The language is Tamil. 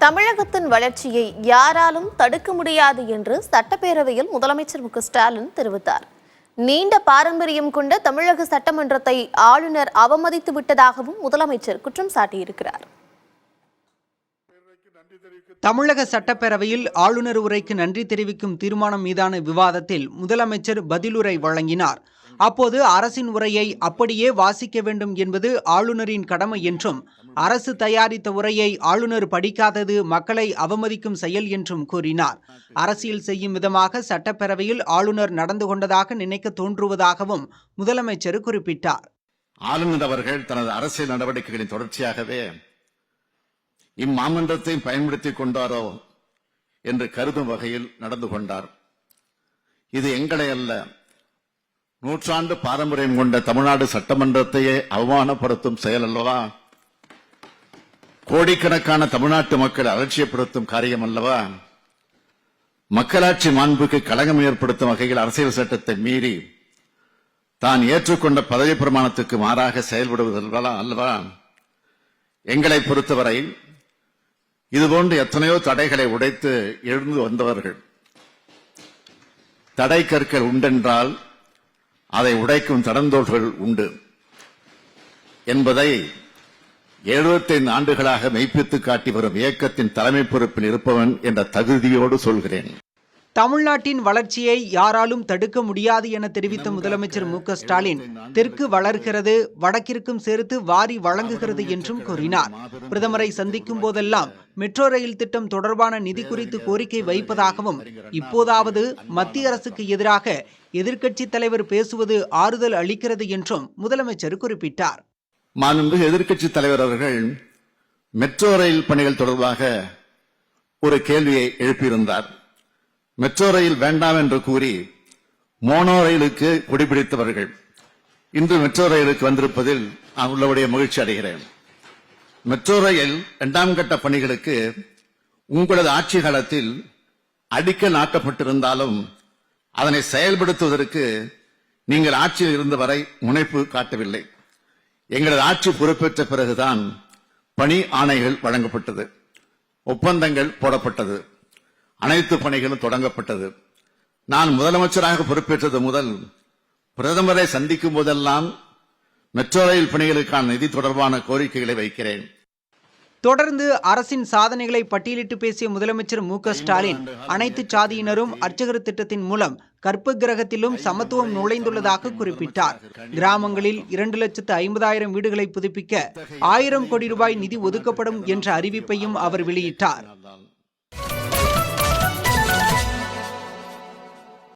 தமிழகத்தின் வளர்ச்சியை யாராலும் தடுக்க முடியாது என்று சட்டப்பேரவையில் முதலமைச்சர் மு.க.ஸ்டாலின் தெரிவித்தார். நீண்ட பாரம்பரியம் கொண்ட தமிழக சட்டமன்றத்தை ஆளுநர் அவமதித்து விட்டதாகவும் முதலமைச்சர் குற்றம் சாட்டியிருக்கிறார். தமிழக சட்டப்பேரவையில் ஆளுநர் உரைக்கு நன்றி தெரிவிக்கும் தீர்மானம் மீதான விவாதத்தில் முதலமைச்சர் பதிலுரை வழங்கினார். அப்போது அரசின் உரையை அப்படியே வாசிக்க வேண்டும் என்பது ஆளுநரின் கடமை என்றும், அரசு தயாரித்த உரையை ஆளுநர் படிக்காதது மக்களை அவமதிக்கும் செயல் என்றும் கூறினார். அரசியல் செய்யும் விதமாக சட்டப்பேரவையில் ஆளுநர் நடந்து கொண்டதாக நினைக்க தோன்றுவதாகவும் முதலமைச்சர் குறிப்பிட்டார். ஆளுநர் அவர்கள் தனது அரசியல் நடவடிக்கைகளின் தொடர்ச்சியாகவே இம்மாமன்றத்தை பயன்படுத்திக் கொண்டாரோ என்று கருதும் வகையில் நடந்து கொண்டார். இது எங்களை அல்ல, நூற்றாண்டு பாரம்பரியம் கொண்ட தமிழ்நாடு சட்டமன்றத்தையே அவமானப்படுத்தும் செயல் அல்லவா? கோடிக்கணக்கான தமிழ்நாட்டு மக்கள் அலட்சியப்படுத்தும் காரியம் அல்லவா? மக்களாட்சி மாண்புக்கு களங்கம் ஏற்படுத்தும் வகையில் அரசியல் சட்டத்தை மீறி தான் ஏற்றுக்கொண்ட பதவி பிரமாணத்துக்கு மாறாக செயல்படுவது அல்லவா? எங்களை பொறுத்தவரை இதுபோன்று எத்தனையோ தடைகளை உடைத்து எழுந்து வந்தவர்கள். தடை கற்கள் உண்டென்றால் அதை உடைக்கும் தடந்தோள்கள் உண்டு என்பதை 75 ஆண்டுகளாக மெய்ப்பித்து காட்டி வரும் இயக்கத்தின் தலைமை பொறுப்பில் இருப்பவன் என்ற தகுதியோடு சொல்கிறேன். தமிழ்நாட்டின் வளர்ச்சியை யாராலும் தடுக்க முடியாது என தெரிவித்த முதலமைச்சர் மு.க.ஸ்டாலின், தெற்கு வளர்கிறது, வடக்கிற்கும் சேர்த்து வாரி வழங்குகிறது என்றும் கூறினார். பிரதமரை சந்திக்கும் போதெல்லாம் மெட்ரோ ரயில் திட்டம் தொடர்பான நிதி குறித்து கோரிக்கை வைப்பதாகவும், இப்போதாவது மத்திய அரசுக்கு எதிராக எதிர்க்கட்சித் தலைவர் பேசுவது ஆறுதல் அளிக்கிறது என்றும் முதலமைச்சர் குறிப்பிட்டார். மாண்புமிகு எதிர்க்கட்சித் தலைவர் அவர்கள் மெட்ரோ ரயில் பணிகள் தொடர்பாக ஒரு கேள்வியை எழுப்பியிருந்தார். மெட்ரோ ரயில் வேண்டாம் என்று கூறி மோனோ ரயிலுக்கு குடிபிடித்தவர்கள் இன்று மெட்ரோ ரயிலுக்கு வந்திருப்பதில் நான் உள்ளபடியே மகிழ்ச்சி அடைகிறேன். மெட்ரோ ரயில் 2ஆம் கட்ட பணிகளுக்கு உங்களது ஆட்சி காலத்தில் அடிக்கல் நாட்டப்பட்டிருந்தாலும் அதனை செயல்படுத்துவதற்கு நீங்கள் ஆட்சியில் இருந்தவரை முனைப்பு காட்டவில்லை. எங்களது ஆட்சி பொறுப்பேற்ற பிறகுதான் பணி ஆணைகள் வழங்கப்பட்டது, ஒப்பந்தங்கள் போடப்பட்டது, அனைத்து பணிகளும் தொடங்கப்பட்டது. நான் முதலமைச்சராக பொறுப்பேற்றது முதல் பிரதமரை சந்திக்கும் போதெல்லாம் மெட்ரோ ரயில் பணிகளுக்கான நிதி தொடர்பான கோரிக்கைகளை வைக்கிறேன். தொடர்ந்து அரசின் சாதனைகளை பட்டியலிட்டு பேசிய முதலமைச்சர் மு.க.ஸ்டாலின், அனைத்து சாதியினரும் அர்ச்சகர் திட்டத்தின் மூலம் கற்ப கிரகத்திலும் சமத்துவம் நுழைந்துள்ளதாக குறிப்பிட்டார். கிராமங்களில் 2,50,000 வீடுகளை புதுப்பிக்க 1000 கோடி ரூபாய் நிதி ஒதுக்கப்படும் என்ற அறிவிப்பையும் அவர் வெளியிட்டார்.